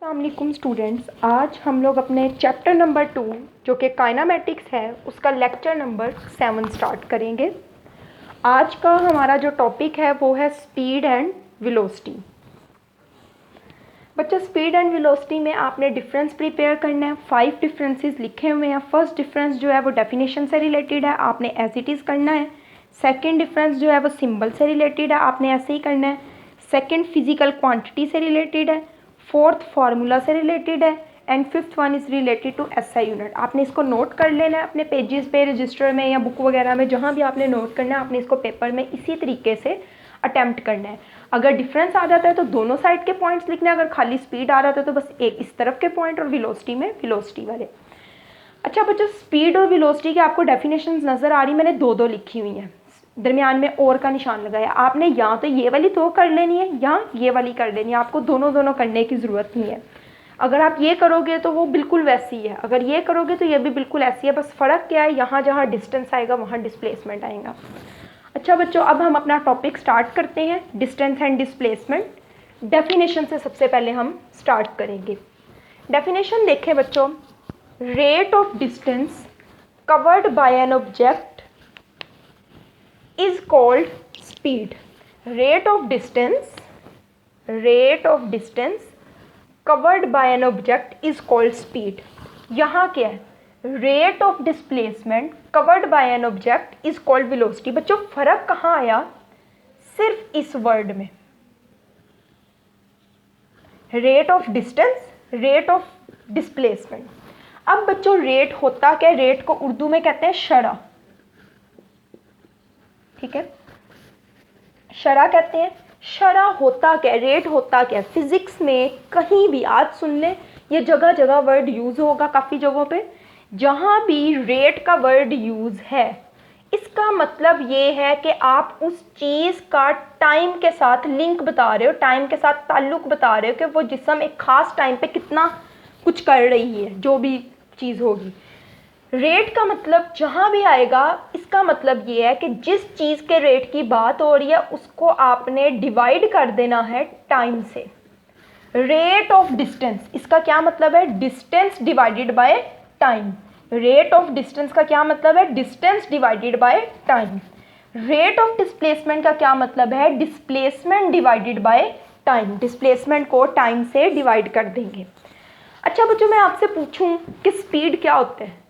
अस्सलामुअलैकुम स्टूडेंट्स, आज हम लोग अपने चैप्टर नंबर 2 जो कि काइनामेटिक्स है उसका लेक्चर नंबर 7 स्टार्ट करेंगे। आज का हमारा जो टॉपिक है वो है स्पीड एंड वेलोसिटी। बच्चों, स्पीड एंड वेलोसिटी में आपने डिफरेंस प्रिपेयर करना है। 5 डिफरेंसेस लिखे हुए हैं। फर्स्ट डिफरेंस जो है वो डेफिनेशन से रिलेटेड है, आपने एज इट इज़ करना है। सेकेंड डिफरेंस जो है वो सिंबल से रिलेटेड है, आपने ऐसे ही करना है। सेकेंड फिजिकल क्वांटिटी से रिलेटेड है। फोर्थ फार्मूला से रिलेटेड है and fifth one is related to S I unit. आपने इसको नोट कर लेना है अपने पेजेस पे, रजिस्टर में या बुक वगैरह में, जहाँ भी आपने नोट करना है आपने इसको पेपर में इसी तरीके से अटैम्प्ट करना है। अगर डिफरेंस आ जाता है तो दोनों साइड के पॉइंट्स लिखना है, अगर खाली स्पीड आ रहा था तो बस एक इस तरफ के पॉइंट और वेलोसिटी में वेलोसिटी वाले। अच्छा बच्चों, स्पीड और वेलोसिटी की आपको डेफिनेशंस नज़र आ रही, मैंने दो लिखी हुई हैं, दरमियान में और का निशान लगाया। आपने या तो ये वाली तो कर लेनी है या ये वाली कर लेनी है, आपको दोनों करने की ज़रूरत नहीं है। अगर आप ये करोगे तो वो बिल्कुल वैसी है, अगर ये करोगे तो ये भी बिल्कुल ऐसी है, बस फ़र्क क्या है, यहाँ जहाँ डिस्टेंस आएगा वहाँ डिस्प्लेसमेंट आएगा। अच्छा बच्चों, अब हम अपना टॉपिक स्टार्ट करते हैं, डिस्टेंस एंड डिस्प्लेसमेंट। डेफिनेशन से सबसे पहले हम स्टार्ट करेंगे। डेफिनेशन देखें बच्चों, rate of distance covered by an object is called speed. Rate of distance covered by an object is called speed. यहाँ क्या है, rate of displacement covered by an object is called velocity. बच्चों फर्क कहाँ आया, सिर्फ इस वर्ड में, rate of distance, rate of displacement. अब बच्चों रेट होता क्या है, रेट को उर्दू में कहते हैं शरह, ठीक है, शरह कहते हैं। शरह होता क्या, रेट होता क्या, फिजिक्स में कहीं भी आज सुन लें, ये जगह जगह वर्ड यूज़ होगा, काफ़ी जगहों पे जहाँ भी रेट का वर्ड यूज़ है इसका मतलब ये है कि आप उस चीज़ का टाइम के साथ लिंक बता रहे हो, टाइम के साथ ताल्लुक़ बता रहे हो कि वो जिस्म एक ख़ास टाइम पे कितना कुछ कर रही है, जो भी चीज़ होगी। रेट का मतलब जहाँ भी आएगा इसका मतलब ये है कि जिस चीज़ के रेट की बात हो रही है उसको आपने डिवाइड कर देना है टाइम से। रेट ऑफ डिस्टेंस, इसका क्या मतलब है, distance divided by time. Rate of distance का क्या मतलब है, distance divided by time. Rate of displacement का क्या मतलब है, displacement divided by time. Displacement को टाइम से डिवाइड कर देंगे। अच्छा बच्चों, मैं आपसे पूछूं कि स्पीड क्या होता है,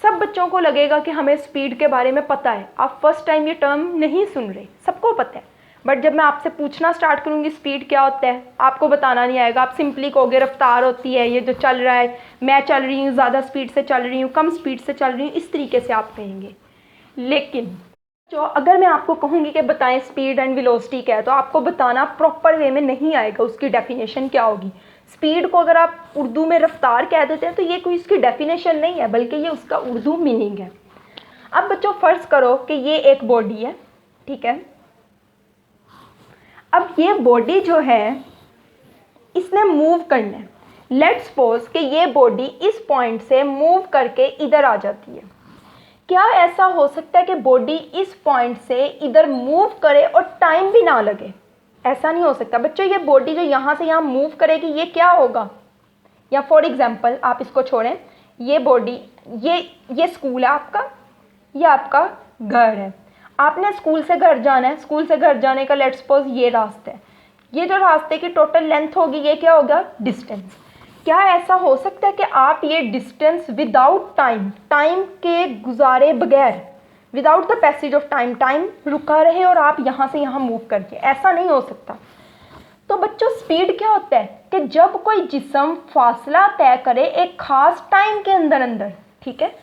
सब बच्चों को लगेगा कि हमें स्पीड के बारे में पता है, आप फर्स्ट टाइम ये टर्म नहीं सुन रहे, सबको पता है। बट जब मैं आपसे पूछना स्टार्ट करूँगी स्पीड क्या होता है, आपको बताना नहीं आएगा, आप सिंपली कहोगे रफ्तार होती है, ये जो चल रहा है, मैं चल रही हूँ, ज़्यादा स्पीड से चल रही हूँ, कम स्पीड से चल रही हूँ, इस तरीके से आप कहेंगे। लेकिन जो अगर मैं आपको कहूँगी कि बताएं स्पीड एंड वेलोसिटी क्या है, तो आपको बताना प्रॉपर वे में नहीं आएगा, उसकी डेफिनेशन क्या होगी। स्पीड को अगर आप उर्दू में रफ्तार कह देते हैं तो ये कोई इसकी डेफिनेशन नहीं है, बल्कि ये उसका उर्दू मीनिंग है। अब बच्चों फ़र्ज़ करो कि ये एक बॉडी है, ठीक है। अब ये बॉडी जो है इसने मूव करना है। लेट्स सपोज कि ये बॉडी इस पॉइंट से मूव करके इधर आ जाती है। क्या ऐसा हो सकता है कि बॉडी इस पॉइंट से इधर मूव करे और टाइम भी ना लगे? ऐसा नहीं हो सकता बच्चों। ये बॉडी जो यहाँ से यहाँ मूव करेगी ये क्या होगा, या फॉर एग्जांपल आप इसको छोड़ें, ये बॉडी, ये स्कूल है आपका, ये आपका घर है, आपने स्कूल से घर जाना है, स्कूल से घर जाने का लेट्स सपोज ये रास्ता है, ये जो रास्ते की टोटल लेंथ होगी ये क्या होगा, डिस्टेंस। क्या ऐसा हो सकता है कि आप ये डिस्टेंस विदाउट टाइम के गुजारे बगैर, without the passage of time रुका रहे और आप यहाँ से यहाँ मूव करके, ऐसा नहीं हो सकता। तो बच्चों स्पीड क्या होता है कि जब कोई जिस्म फासला तय करे एक खास टाइम के अंदर, ठीक है,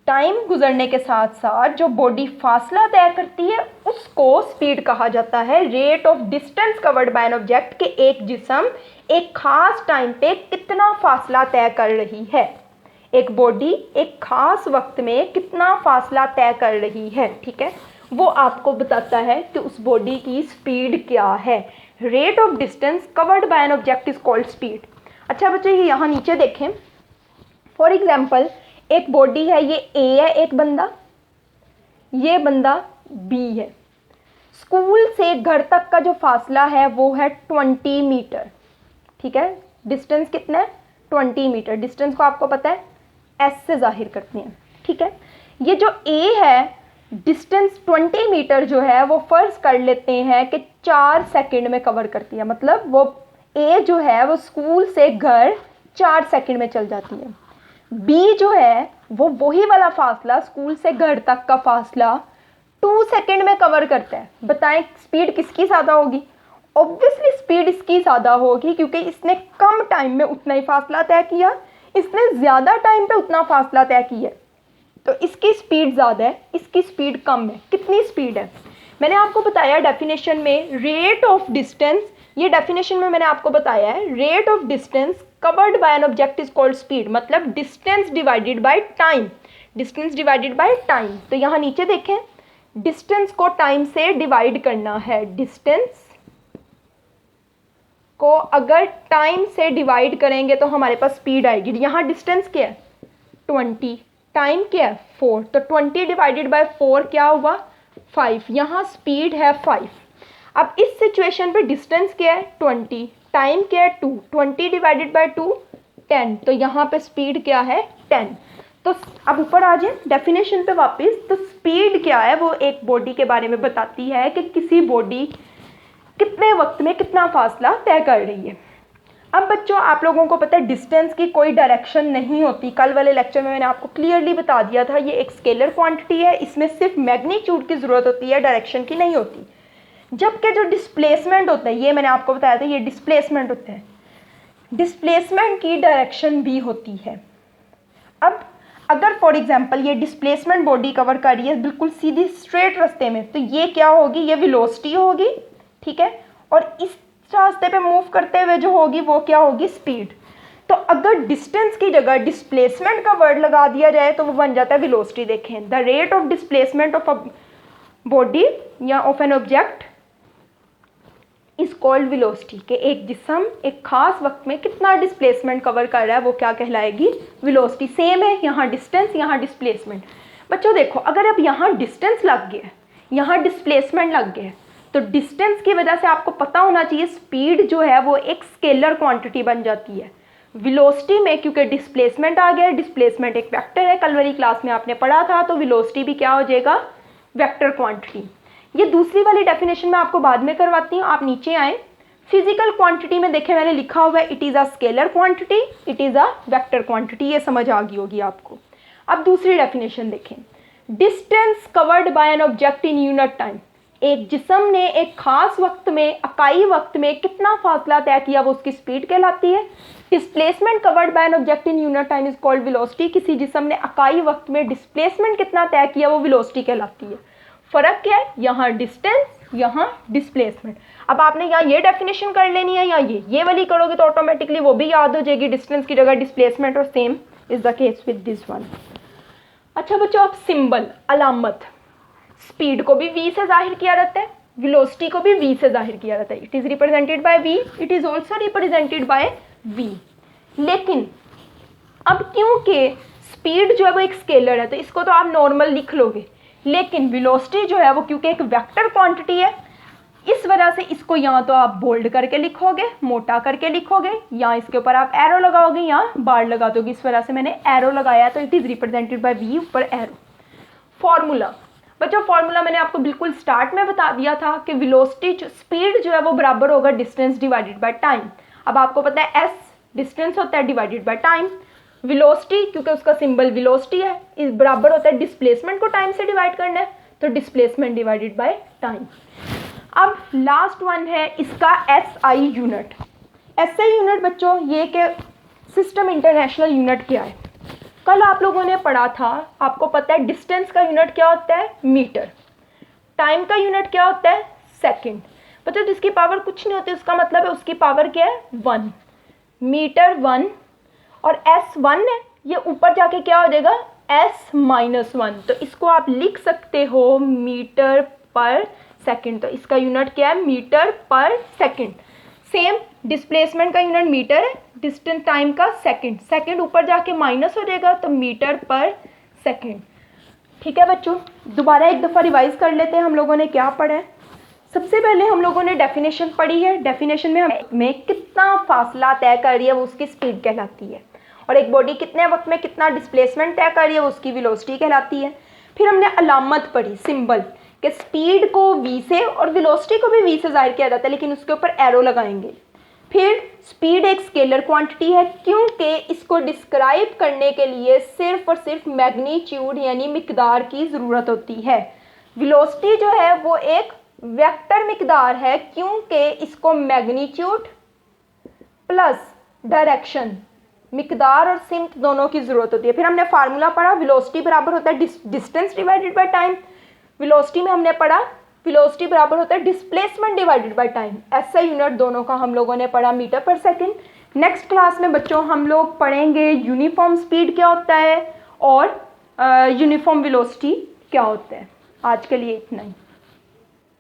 टाइम गुजरने के साथ साथ जो बॉडी फासला तय करती है उसको स्पीड कहा जाता है। Rate of distance covered by an object के एक जिस्म एक खास टाइम पे कितना फासला तय कर रही है, एक बॉडी एक खास वक्त में कितना फासला तय कर रही है, ठीक है, वो आपको बताता है कि उस बॉडी की स्पीड क्या है। Rate of distance covered by an object is called speed. अच्छा बच्चों, ये यहाँ नीचे देखें, फॉर एग्जाम्पल एक बॉडी है, ये ए है, एक बंदा, ये बंदा बी है। स्कूल से घर तक का जो फासला है वो है 20 मीटर, ठीक है, डिस्टेंस कितना है 20 मीटर। डिस्टेंस को आपको पता है एस से जाहिर करते हैं, ठीक है। ये जो ए है डिस्टेंस 20 मीटर जो है वो फर्ज कर लेते हैं कि 4 सेकंड में कवर करती है, मतलब वो ए जो है वो स्कूल से घर 4 सेकंड में चल जाती है। बी जो है वो वही वाला फासला स्कूल से घर तक का फासला 2 सेकंड में कवर करता है। बताएं स्पीड किसकी ज़्यादा होगी? ऑब्वियसली स्पीड इसकी ज़्यादा होगी क्योंकि इसने कम टाइम में उतना ही फासला तय किया, इसने ज़्यादा टाइम पे उतना फासला तय किया, तो इसकी स्पीड ज़्यादा है, इसकी स्पीड कम है। कितनी स्पीड है? मैंने आपको बताया डेफिनेशन में रेट ऑफ डिस्टेंस, ये डेफिनेशन में मैंने आपको बताया है rate of distance covered by an object is called speed, मतलब distance divided by time, distance divided by time. तो यहाँ नीचे देखें डिस्टेंस को टाइम से डिवाइड करना है, डिस्टेंस को अगर टाइम से डिवाइड करेंगे तो हमारे पास स्पीड आएगी। यहाँ डिस्टेंस क्या है 20, टाइम क्या है 4, तो 20 डिवाइडेड बाय 4 क्या हुआ 5, यहाँ स्पीड है 5। अब इस सिचुएशन पे डिस्टेंस क्या है 20, टाइम क्या है 2, 20 डिवाइडेड बाय 2 10, तो यहाँ पे स्पीड क्या है 10। तो अब ऊपर आ जाए डेफिनेशन पे वापस। तो स्पीड क्या है? वो एक बॉडी के बारे में बताती है कि किसी बॉडी कितने वक्त में कितना फासला तय कर रही है। अब बच्चों आप लोगों को पता है डिस्टेंस की कोई डायरेक्शन नहीं होती। कल वाले लेक्चर में मैंने आपको क्लियरली बता दिया था ये एक स्केलर क्वांटिटी है, इसमें सिर्फ मैग्नीट्यूड की ज़रूरत होती है, डायरेक्शन की नहीं होती। जबकि जो डिस्प्लेसमेंट होता है, ये मैंने आपको बताया था, ये डिस्प्लेसमेंट होता है, डिस्प्लेसमेंट की डायरेक्शन भी होती है। अब अगर फॉर एग्जांपल ये डिस्प्लेसमेंट बॉडी कवर कर रही है बिल्कुल सीधी स्ट्रेट रास्ते में, तो ये क्या होगी? ये वेलोसिटी होगी, ठीक है, और इस रास्ते पे मूव करते हुए जो होगी वो क्या होगी? स्पीड। तो अगर डिस्टेंस की जगह डिस्प्लेसमेंट का वर्ड लगा दिया जाए तो वो बन जाता है वेलोसिटी। देखें the rate of displacement of a body या of an object is called velocity, कि एक जिस्म एक खास वक्त में कितना डिस्प्लेसमेंट कवर कर रहा है वो क्या कहलाएगी? वेलोसिटी। सेम है यहाँ डिस्टेंस, यहाँ डिस्प्लेसमेंट। बच्चों देखो अगर अब यहाँ डिस्टेंस लग गया, यहाँ डिस्प्लेसमेंट लग गया, तो डिस्टेंस की वजह से आपको पता होना चाहिए स्पीड जो है वो एक स्केलर क्वांटिटी बन जाती है। वेलोसिटी में क्योंकि डिस्प्लेसमेंट आ गया, डिस्प्लेसमेंट एक वेक्टर है, कल वाली क्लास में आपने पढ़ा था, तो वेलोसिटी भी क्या हो जाएगा? Vector quantity. ये दूसरी वाली डेफिनेशन मैं आपको बाद में करवाती हूँ, आप नीचे आए। फिजिकल क्वांटिटी में देखें मैंने लिखा हुआ है it is a scalar quantity, it is a vector quantity, ये समझ आ गई होगी आपको। अब दूसरी डेफिनेशन देखें, distance covered by an object in unit time, एक जिस्म ने एक खास वक्त में इकाई वक्त में कितना फासला तय किया वो उसकी स्पीड कहलाती है। Displacement covered by an object in unit time is called velocity, किसी जिस्म ने इकाई वक्त में डिस्प्लेसमेंट कितना तय किया वो वेलोसिटी कहलाती है। फ़र्क क्या है? यहाँ डिस्टेंस, यहाँ डिस्प्लेसमेंट। अब आपने यहाँ ये डेफिनेशन कर लेनी है या ये वाली करोगे तो ऑटोमेटिकली वो भी याद हो जाएगी, डिस्टेंस की जगह डिस्प्लेसमेंट, और same is the case with this one. अच्छा बच्चों अब सिंबल, अलामत, स्पीड को भी v से जाहिर किया जाता है, वेलोसिटी को भी v से जाहिर किया जाता है। It is represented by v, it is also represented by v। लेकिन अब क्योंकि स्पीड जो है वो एक स्केलर है तो इसको तो आप नॉर्मल लिख लोगे, लेकिन वेलोसिटी जो है वो क्योंकि एक वेक्टर क्वांटिटी है, इस वजह से इसको यहाँ तो आप बोल्ड करके लिखोगे, मोटा करके लिखोगे, या इसके ऊपर आप एरो लगाओगे या बार लगा दोगे, इस वजह से मैंने एरो लगाया, तो it is represented by v, ऊपर एरो। फॉर्मूला बच्चों, फॉर्मूला मैंने आपको बिल्कुल स्टार्ट में बता दिया था कि वेलोसिटी स्पीड जो है वो बराबर होगा डिस्टेंस डिवाइडेड बाय टाइम। अब आपको पता है s डिस्टेंस होता है डिवाइडेड बाय टाइम, वेलोसिटी क्योंकि उसका सिंबल वेलोसिटी है इस बराबर होता है डिस्प्लेसमेंट को टाइम से डिवाइड करना है, तो डिस्प्लेसमेंट डिवाइडेड बाय टाइम। अब लास्ट वन है इसका SI यूनिट। SI यूनिट बच्चों ये कि सिस्टम इंटरनेशनल यूनिट क्या है? कल आप लोगों ने पढ़ा था, आपको पता है डिस्टेंस का यूनिट क्या होता है? मीटर। टाइम का यूनिट क्या होता है? सेकंड। बच्चों जिसकी पावर कुछ नहीं होती उसका मतलब है उसकी पावर क्या है? 1। मीटर 1 और S 1 है, ये ऊपर जाके क्या हो जाएगा? S-1। तो इसको आप लिख सकते हो मीटर पर सेकंड, तो इसका यूनिट क्या है? मीटर पर सेकंड। सेम डिस्प्लेसमेंट का यूनिट मीटर है, डिस्टेंस टाइम का सेकंड, सेकंड ऊपर जाके माइनस हो जाएगा तो मीटर पर सेकंड। ठीक है बच्चों, दोबारा एक दफ़ा रिवाइज कर लेते हैं हम लोगों ने क्या पढ़ा है। सबसे पहले हम लोगों ने डेफिनेशन पढ़ी है। डेफिनेशन में हमें कितना फासला तय कर रही है वो उसकी स्पीड कहलाती है, और एक बॉडी कितने वक्त में कितना डिस्प्लेसमेंट तय कर रही है वो उसकी वेलोसिटी कहलाती है। फिर हमने अलामत पढ़ी, सिंबल, कि स्पीड को v से और वेलोसिटी को भी v से जाहिर किया जाता है, लेकिन उसके ऊपर एरो लगाएंगे। फिर स्पीड एक स्केलर क्वांटिटी है, क्योंकि इसको डिस्क्राइब करने के लिए सिर्फ और सिर्फ मैग्नीट्यूड यानी मिकदार की ज़रूरत होती है। वेलोसिटी जो है वो एक वेक्टर मिकदार है, क्योंकि इसको मैग्नीट्यूड प्लस डायरेक्शन, मिकदार और सिमत दोनों की ज़रूरत होती है। फिर हमने फार्मूला पढ़ा, वेलोसिटी बराबर होता है distance divided by time. Velocity में हमने पढ़ा वेलोसिटी बराबर होता है डिस्प्लेसमेंट डिवाइडेड बाय टाइम। ऐसा यूनिट दोनों का हम लोगों ने पढ़ा मीटर पर सेकेंड। नेक्स्ट क्लास में बच्चों हम लोग पढ़ेंगे यूनिफॉर्म स्पीड क्या होता है और यूनिफॉर्म वेलोसिटी क्या होता है। आज के लिए इतना ही।